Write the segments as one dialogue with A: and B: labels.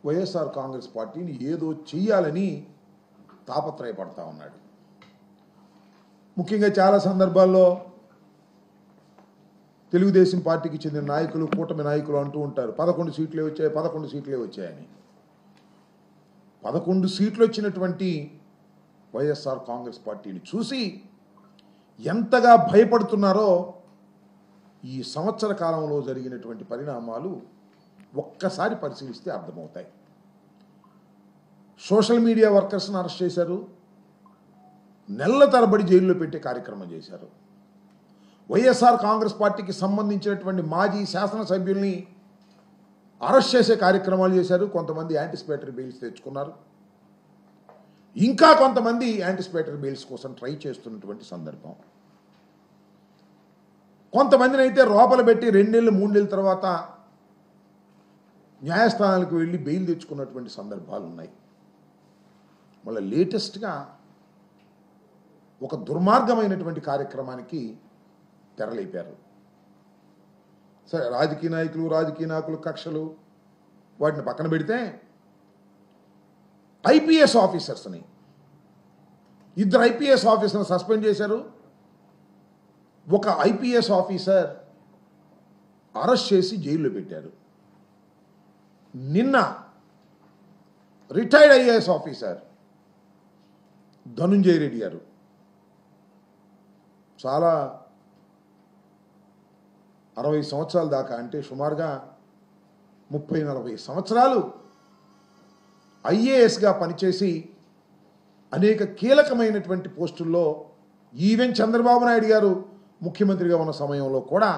A: వైఎస్ఆర్ కాంగ్రెస్ పార్టీని ఏదో చెయ్యాలని తాపత్రయపడతా ఉన్నాడు. ముఖ్యంగా చాలా సందర్భాల్లో తెలుగుదేశం పార్టీకి చెందిన నాయకులు, కూటమి నాయకులు అంటూ ఉంటారు 11 సీట్లే వచ్చాయి, 11 సీట్లే వచ్చాయని. 11 సీట్లు వచ్చినటువంటి వైఎస్ఆర్ కాంగ్రెస్ పార్టీని చూసి ఎంతగా భయపడుతున్నారో ఈ సంవత్సర కాలంలో జరిగినటువంటి పరిణామాలు ఒక్కసారి పరిశీలిస్తే అర్థమవుతాయి. సోషల్ మీడియా వర్కర్స్ని అరెస్ట్ చేశారు, నెలల తరబడి జైల్లో పెట్టే కార్యక్రమం చేశారు. వైఎస్ఆర్ కాంగ్రెస్ పార్టీకి సంబంధించినటువంటి మాజీ శాసనసభ్యుల్ని అరెస్ట్ చేసే కార్యక్రమాలు చేశారు. కొంతమంది యాంటిసిపేటరీ బెయిల్స్ తెచ్చుకున్నారు, ఇంకా కొంతమంది యాంటిసిపేటరీ బెయిల్స్ కోసం ట్రై చేస్తున్నటువంటి సందర్భం. కొంతమందిని అయితే లోపల పెట్టి 2 నెలలు 3 నెలల తర్వాత న్యాయస్థానాలకు వెళ్ళి బెయిల్ తెచ్చుకున్నటువంటి సందర్భాలు ఉన్నాయి. మళ్ళీ లేటెస్ట్గా ఒక దుర్మార్గమైనటువంటి కార్యక్రమానికి తెరలేపారు. సరే, రాజకీయ నాయకులు కక్షలు వాటిని పక్కన పెడితే ఐపీఎస్ ఆఫీసర్స్ని, 2 ఐపీఎస్ ఆఫీసర్ని సస్పెండ్ చేశారు. ఒక ఐపీఎస్ ఆఫీసర్ అరెస్ట్ చేసి జైల్లో పెట్టారు. నిన్న retired IAS officer Dhanunjaya Reddy గారు చాలా 60 సంవత్సరాల దాకా, అంటే సుమారుగా 30-40 సంవత్సరాలు ఐఏఎస్గా పనిచేసి అనేక కీలకమైనటువంటి పోస్టుల్లో, ఈవెన్ చంద్రబాబు నాయుడు గారు ముఖ్యమంత్రిగా ఉన్న సమయంలో కూడా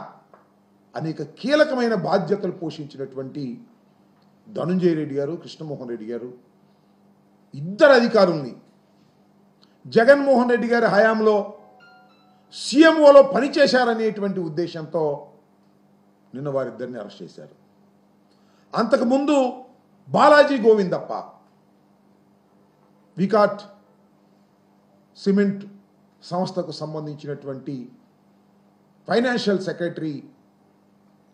A: అనేక కీలకమైన బాధ్యతలు పోషించినటువంటి ధనుంజయ రెడ్డి గారు, కృష్ణమోహన్ రెడ్డి గారు, 2 అధికారుల్ని జగన్మోహన్ రెడ్డి గారి హయాంలో సీఎంఓలో పనిచేశారనేటువంటి ఉద్దేశంతో నిన్న వారిద్దరిని అరెస్ట్ చేశారు. అంతకుముందు బాలాజీ గోవిందప్ప వికాట్ సిమెంట్ సంస్థకు సంబంధించినటువంటి ఫైనాన్షియల్ సెక్రటరీ,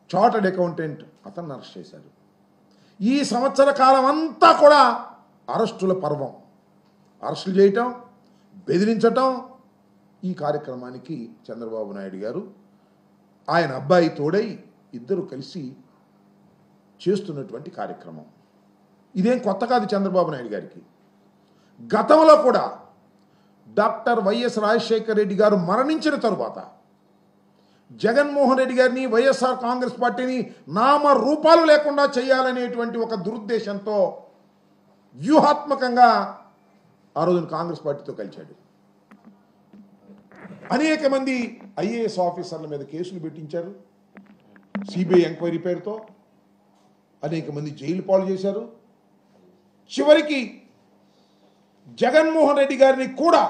A: చార్టర్డ్ అకౌంటెంట్, అతన్ని అరెస్ట్ చేశారు. ఈ సంవత్సర కాలం అంతా కూడా అరెస్టుల పర్వం. అరెస్టులు చేయటం, బెదిరించటం, ఈ కార్యక్రమానికి చంద్రబాబు నాయుడు గారు ఆయన అబ్బాయి తోడై 2 కలిసి చేస్తున్నటువంటి కార్యక్రమం. ఇదేం కొత్త కాదు చంద్రబాబు నాయుడు గారికి. గతంలో కూడా డాక్టర్ వైఎస్ రాజశేఖర రెడ్డి గారు మరణించిన తరువాత జగన్మోహన్ రెడ్డి గారిని, వైఎస్ఆర్ కాంగ్రెస్ పార్టీని నామరూపాలు లేకుండా చేయాలనేటువంటి ఒక దురుద్దేశంతో వ్యూహాత్మకంగా ఆ రోజున కాంగ్రెస్ పార్టీతో కలిశాడు. అనేక మంది ఐఏఎస్ ఆఫీసర్ల మీద కేసులు పెట్టించారు. సిబిఐ ఎంక్వైరీ పేరుతో అనేక మంది జైలు పాలు చేశారు. చివరికి జగన్మోహన్ రెడ్డి గారిని కూడా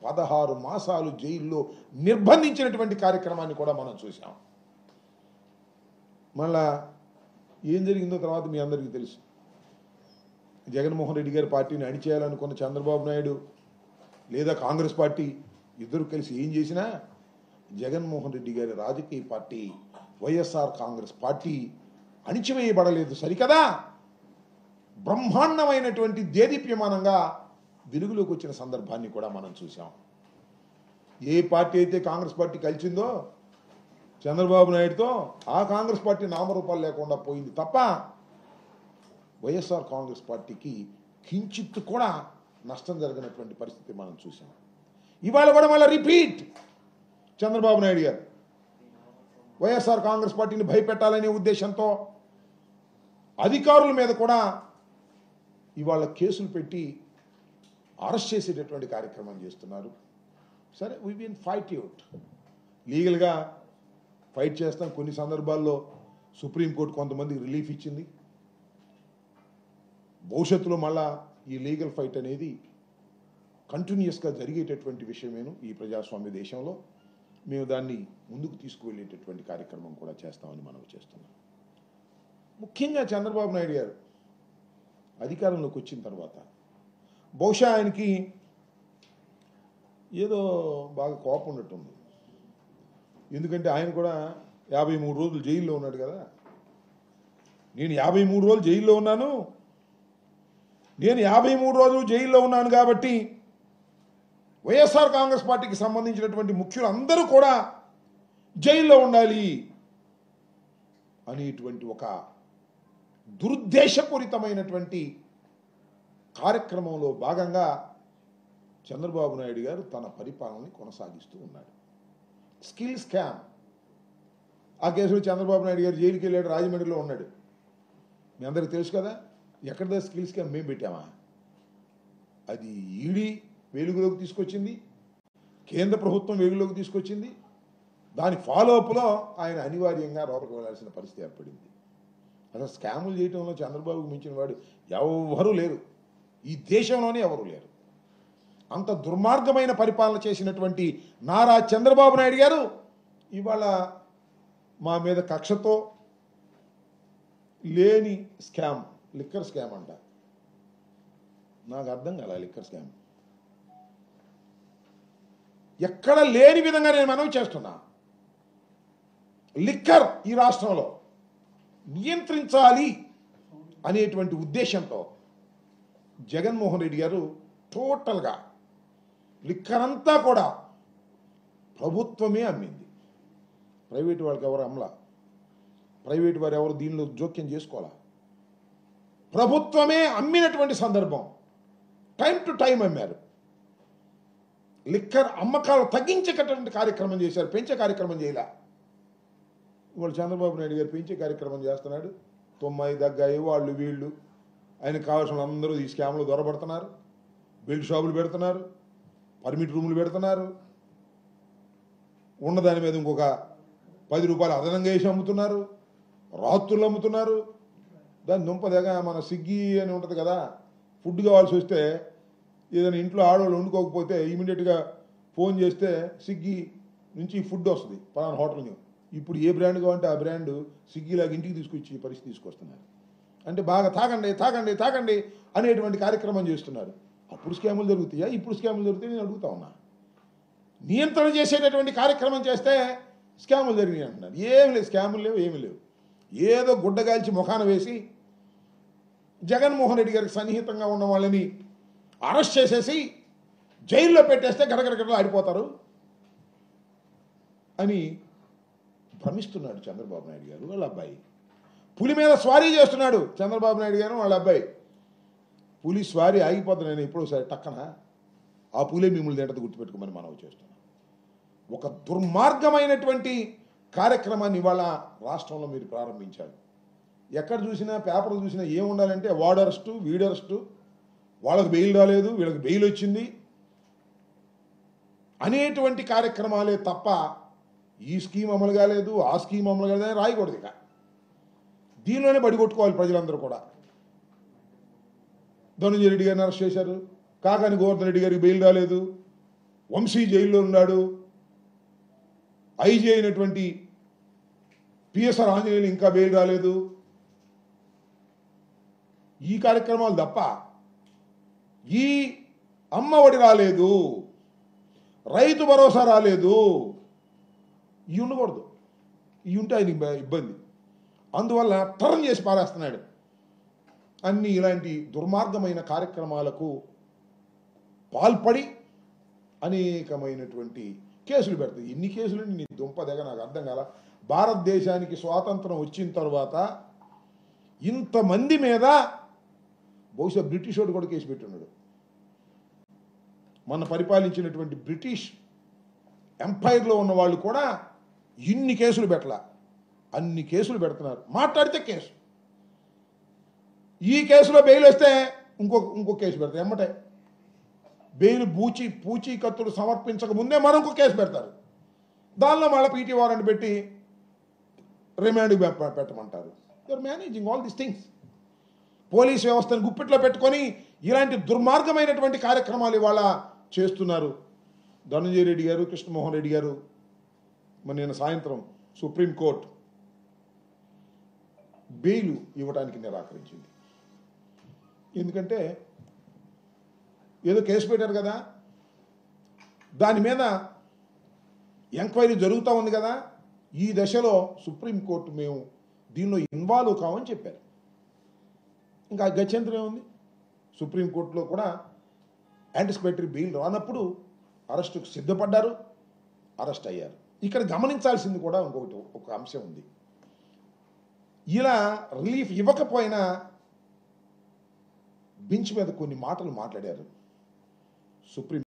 A: 16 మాసాలు జైల్లో నిర్బంధించినటువంటి కార్యక్రమాన్ని కూడా మనం చూసాం. మళ్ళా ఏం జరిగిందో తర్వాత మీ అందరికీ తెలుసు. జగన్మోహన్ రెడ్డి గారి పార్టీని అణిచేయాలనుకున్న చంద్రబాబు నాయుడు లేదా కాంగ్రెస్ పార్టీ 2 కలిసి ఏం చేసినా జగన్మోహన్ రెడ్డి గారి రాజకీయ పార్టీ వైఎస్ఆర్ కాంగ్రెస్ పార్టీ అణిచివేయబడలేదు సరికదా, బ్రహ్మాండమైనటువంటి దేదీప్యమానంగా వెలుగులోకి వచ్చిన సందర్భాన్ని కూడా మనం చూసాం. ఏ పార్టీ అయితే కాంగ్రెస్ పార్టీ కలిసిందో చంద్రబాబు నాయుడుతో, ఆ కాంగ్రెస్ పార్టీ నామరూపాలు లేకుండా పోయింది తప్ప వైఎస్ఆర్ కాంగ్రెస్ పార్టీకి కించిత్తు కూడా నష్టం జరిగినటువంటి పరిస్థితి మనం చూసాం. ఇవాళ కూడా మళ్ళీ రిపీట్. చంద్రబాబు నాయుడు గారు వైఎస్ఆర్ కాంగ్రెస్ పార్టీని భయపెట్టాలనే ఉద్దేశంతో అధికారుల మీద కూడా ఇవాళ కేసులు పెట్టి అరెస్ట్ చేసేటటువంటి కార్యక్రమం చేస్తున్నారు. సరే, వీ విల్ ఫైట్ అవుట్, లీగల్గా ఫైట్ చేస్తాం. కొన్ని సందర్భాల్లో సుప్రీంకోర్టు కొంతమందికి రిలీఫ్ ఇచ్చింది. భవిష్యత్తులో మళ్ళా ఈ లీగల్ ఫైట్ అనేది కంటిన్యూస్గా జరిగేటటువంటి విషయమేను. ఈ ప్రజాస్వామ్య దేశంలో మేము దాన్ని ముందుకు తీసుకువెళ్ళేటటువంటి కార్యక్రమం కూడా చేస్తామని మనం చేస్తున్నాం. ముఖ్యంగా చంద్రబాబు నాయుడు గారు అధికారంలోకి వచ్చిన తర్వాత బహుశా ఆయనకి ఏదో బాగా కోపం ఉన్నట్టుంది. ఎందుకంటే ఆయన కూడా 53 రోజులు జైల్లో ఉన్నాడు కదా. నేను 53 రోజులు జైల్లో ఉన్నాను, నేను 53 రోజులు జైల్లో ఉన్నాను కాబట్టి వైఎస్ఆర్ కాంగ్రెస్ పార్టీకి సంబంధించినటువంటి ముఖ్యులు అందరూ కూడా జైల్లో ఉండాలి అనేటువంటి ఒక దురుద్దేశపూరితమైనటువంటి కార్యక్రమంలో భాగంగా చంద్రబాబు నాయుడు గారు తన పరిపాలనని కొనసాగిస్తూ ఉన్నాడు. స్కిల్ స్కామ్, ఆ కేసులో చంద్రబాబు నాయుడు గారు జైలుకి వెళ్ళాడు, రాజమండ్రిలో ఉన్నాడు. మీ అందరికీ తెలుసు కదా. ఎక్కడిదా స్కిల్ స్కామ్ మేము పెట్టామా? అది ఈడీ వెలుగులోకి తీసుకొచ్చింది, కేంద్ర ప్రభుత్వం వెలుగులోకి తీసుకొచ్చింది. దాని ఫాలోఅప్లో ఆయన అనివార్యంగా లోపలికి వెళ్ళాల్సిన పరిస్థితి ఏర్పడింది. అసలు స్కాములు చేయడంలో చంద్రబాబుకు మించిన వాడు ఎవరూ లేరు, ఈ దేశంలోనే ఎవరూ లేరు. అంత దుర్మార్గమైన పరిపాలన చేసినటువంటి నారా చంద్రబాబు నాయుడు గారు ఇవాళ మా మీద కక్షతో లేని స్కామ్, లిక్కర్ స్కామ్ అంట. నాకు అర్థం కాల లిక్కర్ స్కామ్ ఎక్కడ లేని విధంగా నేను మనవి చేస్తున్నా. లిక్కర్ ఈ రాష్ట్రంలో నియంత్రించాలి అనేటువంటి ఉద్దేశంతో జగన్మోహన్ రెడ్డి గారు టోటల్గా లిక్కర్ అంతా కూడా ప్రభుత్వమే అమ్మింది. ప్రైవేటు వాళ్ళకి ఎవరు అమ్మలా, ప్రైవేటు వారు ఎవరు దీనిలో జోక్యం చేసుకోవాలా. ప్రభుత్వమే అమ్మినటువంటి సందర్భం, టైం టు టైం అమ్మారు. లిక్కర్ అమ్మకాలు తగ్గించేటటువంటి కార్యక్రమం చేశారు, పెంచే కార్యక్రమం చేయలే. ఇవాళ చంద్రబాబు నాయుడు గారు పెంచే కార్యక్రమం చేస్తున్నాడు. తొమ్మాయి దగ్గాయి వాళ్ళు వీళ్ళు ఆయనకు కావాల్సిన అందరూ ఈ స్కామ్లో దొరబడుతున్నారు. బెల్ట్ షాపులు పెడుతున్నారు, పర్మిట్ రూములు పెడుతున్నారు, ఉన్నదాని మీద ఇంకొక 10 రూపాయలు అదనంగా వేసి అమ్ముతున్నారు, రాత్రులు అమ్ముతున్నారు. దాని దుంపదగా మన స్విగ్గీ అని ఉంటుంది కదా, ఫుడ్ కావాల్సి వస్తే ఏదైనా ఇంట్లో ఆడవాళ్ళు వండుకోకపోతే ఇమీడియట్గా ఫోన్ చేస్తే స్విగ్గీ నుంచి ఫుడ్ వస్తుంది పలానా హోటల్ని. ఇప్పుడు ఏ బ్రాండ్ కావాలంటే ఆ బ్రాండ్ స్విగ్గీలాగా ఇంటికి తీసుకొచ్చి పరిస్థితి తీసుకొస్తున్నారు. అంటే బాగా తాగండి తాగండి తాగండి అనేటువంటి కార్యక్రమం చేస్తున్నారు. అప్పుడు స్కాములు జరుగుతాయా, ఇప్పుడు స్కాములు జరుగుతాయి? నేను అడుగుతా ఉన్నా. నియంత్రణ చేసేటటువంటి కార్యక్రమం చేస్తే స్కాములు జరిగినాయి అంటున్నారు. ఏమి లేవు, స్కాములు లేవు, ఏమి లేవు. ఏదో గుడ్డగాల్చి ముఖాన వేసి జగన్మోహన్ రెడ్డి గారికి సన్నిహితంగా ఉన్న వాళ్ళని అరెస్ట్ చేసేసి జైల్లో పెట్టేస్తే గడగడగడలో ఆడిపోతారు అని భ్రమిస్తున్నాడు చంద్రబాబు నాయుడు గారు. వాళ్ళ అబ్బాయి పులి మీద స్వారీ చేస్తున్నాడు చంద్రబాబు నాయుడు గారు వాళ్ళ అబ్బాయి. పులి స్వారీ ఆగిపోతుంది, నేను ఎప్పుడోసారి టక్కన ఆ పులే మిమ్మల్ని తింటది, గుర్తుపెట్టుకోమని మనవి చేస్తున్నాను. ఒక దుర్మార్గమైనటువంటి కార్యక్రమాన్ని ఇవాళ రాష్ట్రంలో మీరు ప్రారంభించారు. ఎక్కడ చూసినా పేపర్ చూసినా ఏముండాలంటే వాడు అరెస్టు, వీడు అరెస్టు, వాళ్ళకి బెయిల్ రాలేదు, వీళ్ళకి బెయిల్ వచ్చింది అనేటువంటి కార్యక్రమాలే తప్ప ఈ స్కీమ్ అమలు కాలేదు, ఆ స్కీమ్ అమలు కాలేదని రాయకూడదు. ఇక దీనిలోనే బడిగొట్టుకోవాలి ప్రజలందరూ కూడా. ధనంజయ రెడ్డి గారిని అరెస్ట్ చేశారు, కాకాని గోవర్ధన్ రెడ్డి గారికి బెయిల్ రాలేదు, వంశీ జైల్లో ఉన్నాడు, ఐజీ అయినటువంటి పిఎస్ఆర్ ఆంజనేయులు ఇంకా బెయిల్ రాలేదు. ఈ కార్యక్రమాలు తప్ప ఈ అమ్మఒడి రాలేదు, రైతు భరోసా రాలేదు, ఇవి ఉండకూడదు. ఇవి ఉంటే ఆయన ఇబ్బంది. అందువల్ల టర్న్ చేసి పారేస్తున్నాడు. అన్ని ఇలాంటి దుర్మార్గమైన కార్యక్రమాలకు పాల్పడి అనేకమైనటువంటి కేసులు పెడతాయి. ఎన్ని కేసులు నీ దుంపదగ నాకు అర్థం కాల. భారతదేశానికి స్వాతంత్రం వచ్చిన తర్వాత ఇంతమంది మీద బహుశా బ్రిటిష్ వాడు కూడా కేసు పెట్టున్నాడు. మన పరిపాలించినటువంటి బ్రిటిష్ ఎంపైర్లో ఉన్న వాళ్ళు కూడా ఇన్ని కేసులు పెట్టలా, అన్ని కేసులు పెడుతున్నారు. మాట్లాడితే కేసు, ఈ కేసులో బెయిల్ వస్తే ఇంకో కేసు పెడతారు. ఎమ్మటే బెయిల్ పూచీకత్తులు సమర్పించక ముందే మరొక కేసు పెడతారు. దానిలో మళ్ళీ పీటీ వారెంట్ పెట్టి రిమాండ్ పెట్టమంటారు. You are managing all these things. Police వ్యవస్థను గుప్పిట్లో పెట్టుకొని ఇలాంటి దుర్మార్గమైనటువంటి కార్యక్రమాలు ఇవాళ చేస్తున్నారు. ధనంజయ రెడ్డి గారు, కృష్ణమోహన్ రెడ్డి గారు నిన్న సాయంత్రం సుప్రీంకోర్టు బెయిల్ ఇవ్వడానికి నిరాకరించింది. ఎందుకంటే ఏదో కేసు పెట్టారు కదా, దాని మీద ఎంక్వైరీ జరుగుతూ ఉంది కదా, ఈ దశలో సుప్రీంకోర్టు మేము దీనిలో ఇన్వాల్వ్ కావని చెప్పారు. ఇంకా గత్యంతరం ఏముంది? సుప్రీంకోర్టులో కూడా యాంటిసిపేటరీ బెయిల్ రానప్పుడు అరెస్టుకు సిద్ధపడ్డారు, అరెస్ట్ అయ్యారు. ఇక్కడ గమనించాల్సింది కూడా ఒక అంశం ఉంది. ఇలా రిలీఫ్ ఇవ్వకపోయినా బెంచ్ మీద కొన్ని మాటలు మాట్లాడారు సుప్రీం